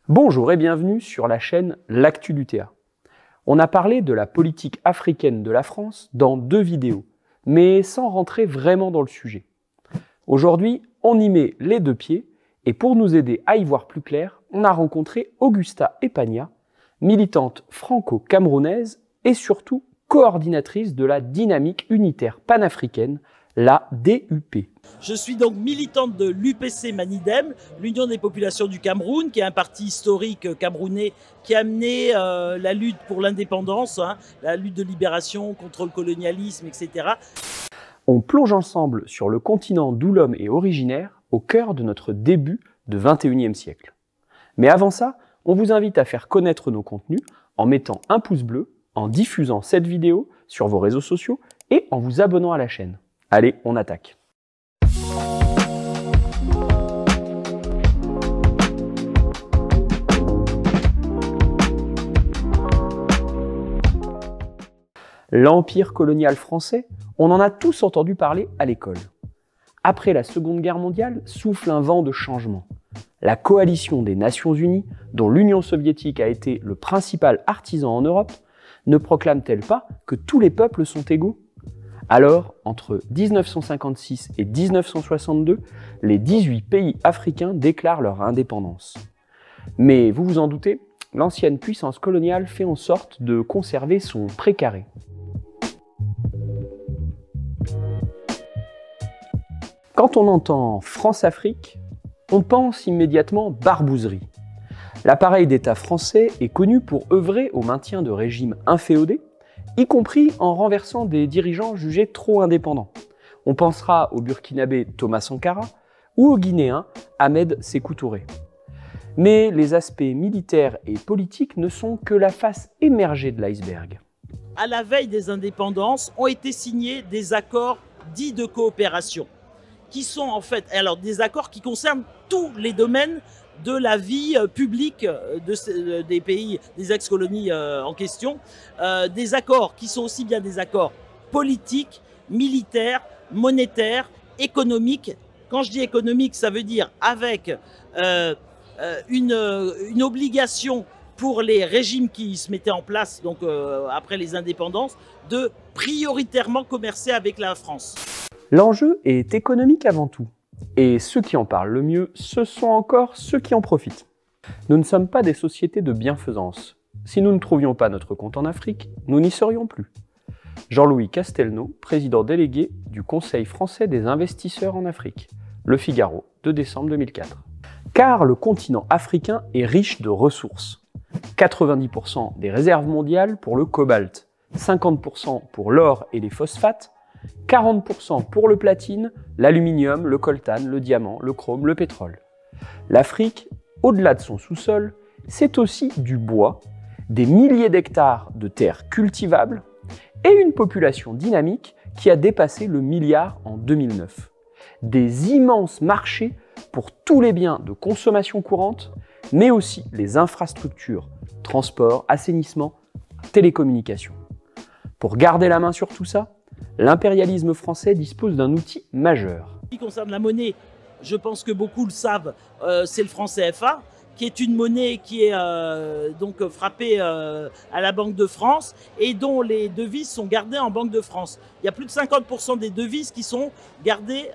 Bonjour et bienvenue sur la chaîne L'Actu du TA. On a parlé de la politique africaine de la France dans 2 vidéos, mais sans rentrer vraiment dans le sujet. Aujourd'hui, on y met les 2 pieds et pour nous aider à y voir plus clair, on a rencontré Augusta Epagna, militante franco-camerounaise et surtout coordinatrice de la dynamique unitaire panafricaine, la DUP. Je suis donc militante de l'UPC Manidem, l'Union des populations du Cameroun, qui est un parti historique camerounais qui a mené la lutte pour l'indépendance, la lutte de libération contre le colonialisme, etc. On plonge ensemble sur le continent d'où l'homme est originaire, au cœur de notre début de 21e siècle. Mais avant ça, on vous invite à faire connaître nos contenus en mettant un pouce bleu, en diffusant cette vidéo sur vos réseaux sociaux et en vous abonnant à la chaîne. Allez, on attaque. L'empire colonial français, on en a tous entendu parler à l'école. Après la Seconde Guerre mondiale, souffle un vent de changement. La coalition des Nations Unies, dont l'Union soviétique a été le principal artisan en Europe, ne proclame-t-elle pas que tous les peuples sont égaux ? Alors, entre 1956 et 1962, les 18 pays africains déclarent leur indépendance. Mais vous vous en doutez, l'ancienne puissance coloniale fait en sorte de conserver son précaré. Quand on entend France-Afrique, on pense immédiatement barbouzerie. L'appareil d'État français est connu pour œuvrer au maintien de régimes inféodés, y compris en renversant des dirigeants jugés trop indépendants. On pensera au Burkinabé Thomas Sankara ou au Guinéen Ahmed Sékou Touré. Mais les aspects militaires et politiques ne sont que la face émergée de l'iceberg. À la veille des indépendances, ont été signés des accords dits de coopération, qui sont en fait des accords qui concernent tous les domaines de la vie publique des pays, des ex-colonies en question, des accords qui sont aussi bien des accords politiques, militaires, monétaires, économiques. Quand je dis économique, ça veut dire avec une obligation pour les régimes qui se mettaient en place donc, après les indépendances, de prioritairement commercer avec la France. L'enjeu est économique avant tout. Et ceux qui en parlent le mieux, ce sont encore ceux qui en profitent. Nous ne sommes pas des sociétés de bienfaisance. Si nous ne trouvions pas notre compte en Afrique, nous n'y serions plus. Jean-Louis Castelnau, président délégué du Conseil français des investisseurs en Afrique. Le Figaro, 2 décembre 2004. Car le continent africain est riche de ressources. 90% des réserves mondiales pour le cobalt, 50% pour l'or et les phosphates, 40% pour le platine, l'aluminium, le coltan, le diamant, le chrome, le pétrole. L'Afrique, au-delà de son sous-sol, c'est aussi du bois, des milliers d'hectares de terres cultivables et une population dynamique qui a dépassé le milliard en 2009. Des immenses marchés pour tous les biens de consommation courante, mais aussi les infrastructures, transport, assainissement, télécommunications. Pour garder la main sur tout ça, l'impérialisme français dispose d'un outil majeur. Ce qui concerne la monnaie, je pense que beaucoup le savent, c'est le franc CFA, qui est une monnaie qui est donc frappée à la Banque de France et dont les devises sont gardées en Banque de France. Il y a plus de 50% des devises qui sont gardées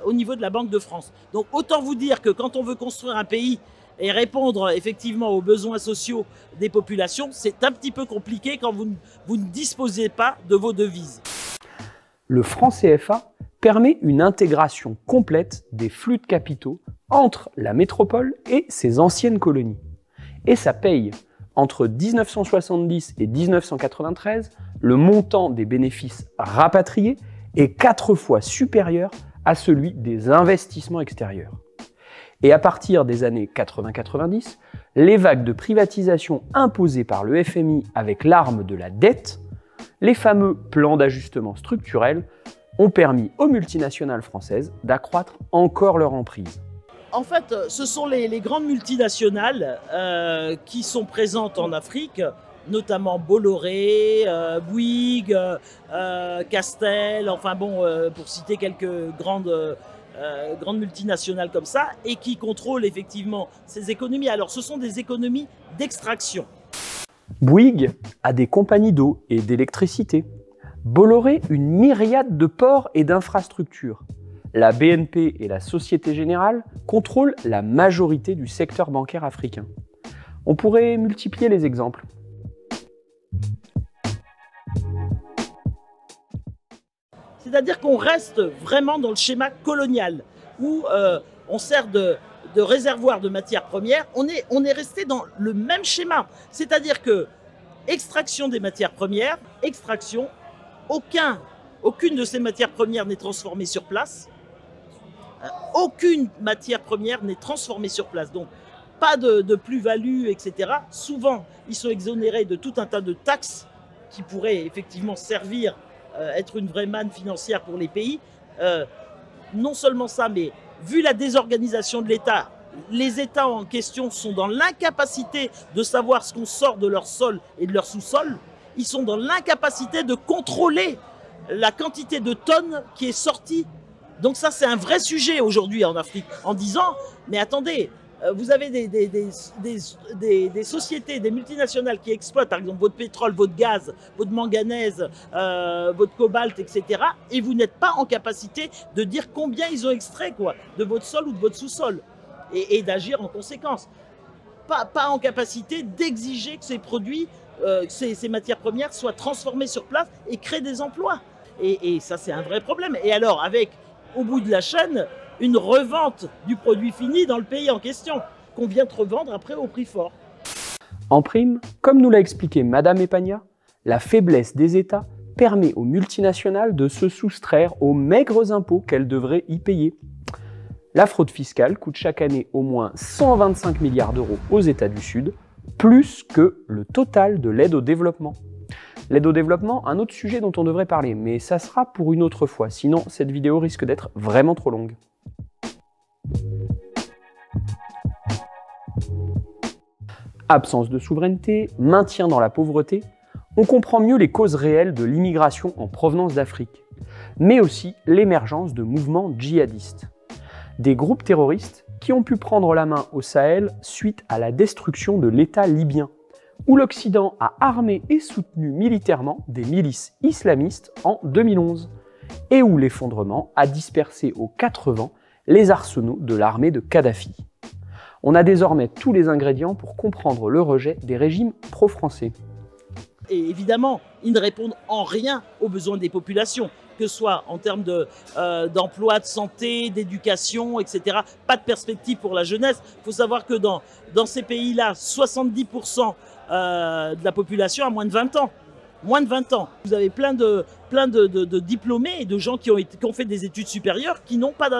au niveau de la Banque de France. Donc autant vous dire que quand on veut construire un pays et répondre effectivement aux besoins sociaux des populations, c'est un petit peu compliqué quand vous ne disposez pas de vos devises. Le franc CFA permet une intégration complète des flux de capitaux entre la métropole et ses anciennes colonies. Et ça paye. Entre 1970 et 1993, le montant des bénéfices rapatriés est 4 fois supérieur à celui des investissements extérieurs. Et à partir des années 80-90, les vagues de privatisation imposées par le FMI avec l'arme de la dette, les fameux plans d'ajustement structurel, ont permis aux multinationales françaises d'accroître encore leur emprise. En fait, ce sont les grandes multinationales qui sont présentes en Afrique, notamment Bolloré, Bouygues, Castel, enfin bon, pour citer quelques grandes grandes multinationales comme ça et qui contrôlent effectivement ces économies. Alors ce sont des économies d'extraction. Bouygues a des compagnies d'eau et d'électricité. Bolloré une myriade de ports et d'infrastructures. La BNP et la Société Générale contrôlent la majorité du secteur bancaire africain. On pourrait multiplier les exemples. C'est-à-dire qu'on reste vraiment dans le schéma colonial, où on sert de réservoir de matières premières. On est resté dans le même schéma. C'est-à-dire que extraction des matières premières, extraction, aucune de ces matières premières n'est transformée sur place. Aucune matière première n'est transformée sur place. Donc, pas de plus-value, etc. Souvent, ils sont exonérés de tout un tas de taxes qui pourraient effectivement servir, être une vraie manne financière pour les pays. Non seulement ça, mais vu la désorganisation de l'État, les États en question sont dans l'incapacité de savoir ce qu'on sort de leur sol et de leur sous-sol. Ils sont dans l'incapacité de contrôler la quantité de tonnes qui est sortie. Donc ça, c'est un vrai sujet aujourd'hui en Afrique, en disant, mais attendez, vous avez des sociétés, des multinationales qui exploitent par exemple votre pétrole, votre gaz, votre manganèse, votre cobalt, etc. Et vous n'êtes pas en capacité de dire combien ils ont extrait de votre sol ou de votre sous-sol et d'agir en conséquence. Pas en capacité d'exiger que ces produits, ces matières premières soient transformées sur place et créent des emplois. Et ça, c'est un vrai problème. Et alors, avec, au bout de la chaîne, une revente du produit fini dans le pays en question, qu'on vient de revendre après au prix fort. En prime, comme nous l'a expliqué Madame Epagna, la faiblesse des États permet aux multinationales de se soustraire aux maigres impôts qu'elles devraient y payer. La fraude fiscale coûte chaque année au moins 125 milliards d'euros aux États du Sud, plus que le total de l'aide au développement. L'aide au développement, un autre sujet dont on devrait parler, mais ça sera pour une autre fois, sinon cette vidéo risque d'être vraiment trop longue. Absence de souveraineté, maintien dans la pauvreté, on comprend mieux les causes réelles de l'immigration en provenance d'Afrique, mais aussi l'émergence de mouvements djihadistes. Des groupes terroristes qui ont pu prendre la main au Sahel suite à la destruction de l'État libyen, où l'Occident a armé et soutenu militairement des milices islamistes en 2011, et où l'effondrement a dispersé aux quatre vents les arsenaux de l'armée de Kadhafi. On a désormais tous les ingrédients pour comprendre le rejet des régimes pro-français. Et évidemment, ils ne répondent en rien aux besoins des populations, que ce soit en termes d'emploi, de santé, d'éducation, etc. Pas de perspective pour la jeunesse. Il faut savoir que dans ces pays-là, 70% de la population a moins de 20 ans. Moins de 20 ans. Vous avez plein de diplômés et de gens qui ont fait des études supérieures qui n'ont pas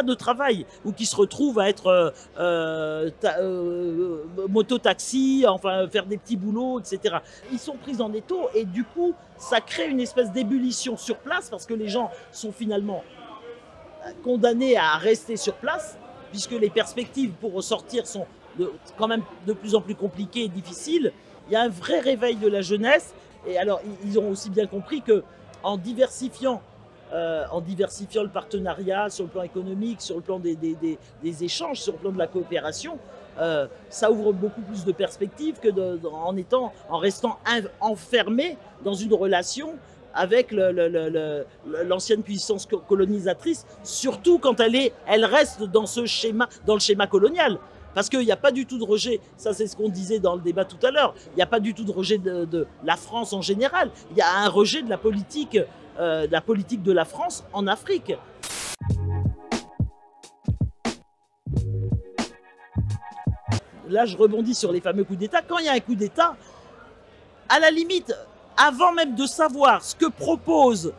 de travail ou qui se retrouvent à être moto-taxi, enfin faire des petits boulots, etc. Ils sont pris en étau et du coup, ça crée une espèce d'ébullition sur place parce que les gens sont finalement condamnés à rester sur place puisque les perspectives pour ressortir sont quand même de plus en plus compliquées et difficiles. Il y a un vrai réveil de la jeunesse. Et alors, ils ont aussi bien compris qu'en diversifiant le partenariat sur le plan économique, sur le plan des échanges, sur le plan de la coopération, ça ouvre beaucoup plus de perspectives que en restant enfermé dans une relation avec l'ancienne puissance colonisatrice, surtout quand elle reste dans le schéma colonial. Parce qu'il n'y a pas du tout de rejet, ça c'est ce qu'on disait dans le débat tout à l'heure, il n'y a pas du tout de rejet de la France en général, il y a un rejet de la politique de la France en Afrique. Là je rebondis sur les fameux coups d'État. Quand il y a un coup d'État, à la limite, avant même de savoir ce que proposent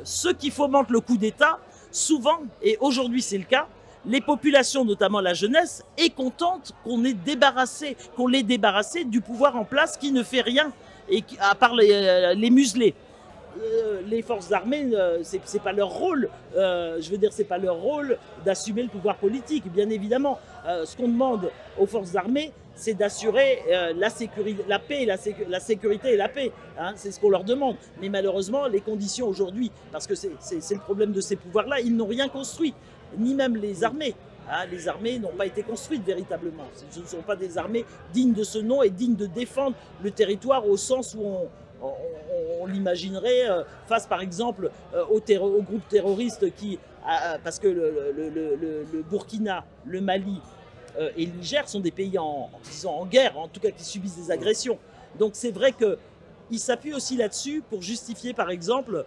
ceux qui fomentent le coup d'État, souvent, et aujourd'hui c'est le cas, les populations, notamment la jeunesse, est contente qu'on l'ait débarrassé du pouvoir en place qui ne fait rien, et à part les museler. Les forces armées, c'est pas leur rôle, c'est pas leur rôle d'assumer le pouvoir politique, bien évidemment. Ce qu'on demande aux forces armées, c'est d'assurer la paix, la sécurité et la paix. Hein, c'est ce qu'on leur demande. Mais malheureusement, les conditions aujourd'hui, parce que c'est le problème de ces pouvoirs-là, ils n'ont rien construit. ni même les armées. Hein, les armées n'ont pas été construites véritablement. Ce ne sont pas des armées dignes de ce nom et dignes de défendre le territoire au sens où on l'imaginerait face par exemple aux groupes terroristes qui, parce que le Burkina, le Mali et le Niger sont des pays en guerre, en tout cas qui subissent des agressions. Donc c'est vrai qu'ils s'appuient aussi là-dessus pour justifier par exemple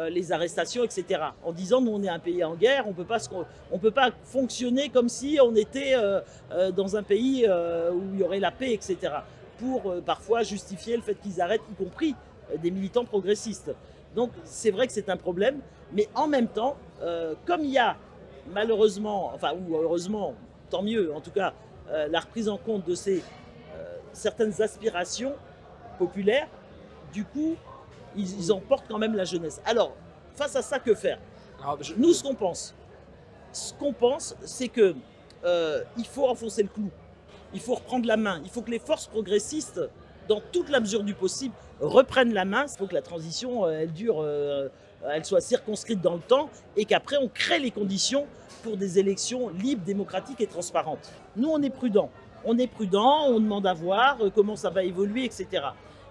les arrestations, etc. En disant nous on est un pays en guerre, on peut pas fonctionner comme si on était dans un pays où il y aurait la paix, etc. Pour parfois justifier le fait qu'ils arrêtent, y compris des militants progressistes. Donc c'est vrai que c'est un problème, mais en même temps, comme il y a malheureusement, enfin ou heureusement, tant mieux en tout cas, la reprise en compte de certaines aspirations populaires, du coup, ils emportent quand même la jeunesse. Alors, face à ça, que faire? Nous, ce qu'on pense, c'est que il faut enfoncer le clou. Il faut reprendre la main. Il faut que les forces progressistes, dans toute la mesure du possible, reprennent la main. Il faut que la transition, elle dure, elle soit circonscrite dans le temps et qu'après, on crée les conditions pour des élections libres, démocratiques et transparentes. Nous, on est prudents. On est prudent, on demande à voir comment ça va évoluer, etc.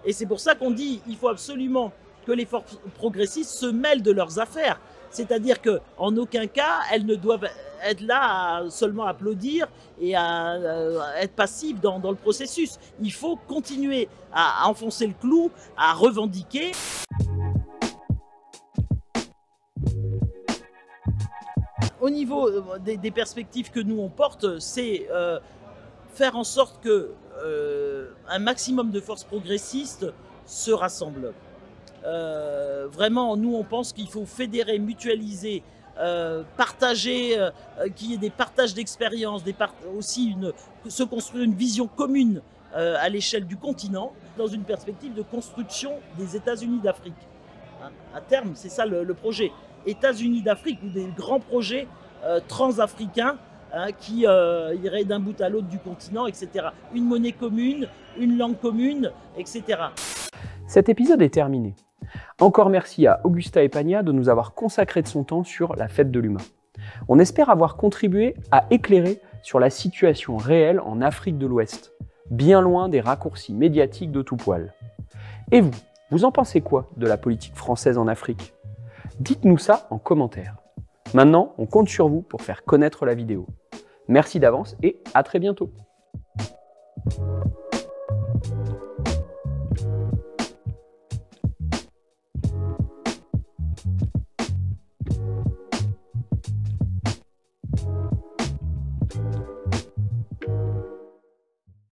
Et c'est pour ça qu'on dit qu'il faut absolument que les forces progressistes se mêlent de leurs affaires. C'est-à-dire qu'en aucun cas, elles ne doivent être là à seulement applaudir et à être passives dans le processus. Il faut continuer à enfoncer le clou, à revendiquer. Au niveau des perspectives que nous on porte, c'est faire en sorte que un maximum de forces progressistes se rassemblent. Vraiment, nous on pense qu'il faut fédérer, mutualiser, partager, qu'il y ait des partages d'expériences, aussi se construire une vision commune à l'échelle du continent, dans une perspective de construction des États-Unis d'Afrique. Hein, à terme, c'est ça le projet. États-Unis d'Afrique, ou des grands projets transafricains qui iraient d'un bout à l'autre du continent, etc. Une monnaie commune, une langue commune, etc. Cet épisode est terminé. Encore merci à Augusta Epagna de nous avoir consacré de son temps sur la fête de l'humain. On espère avoir contribué à éclairer sur la situation réelle en Afrique de l'Ouest, bien loin des raccourcis médiatiques de tout poil. Et vous en pensez quoi de la politique française en Afrique? Dites-nous ça en commentaire. Maintenant, on compte sur vous pour faire connaître la vidéo. Merci d'avance et à très bientôt.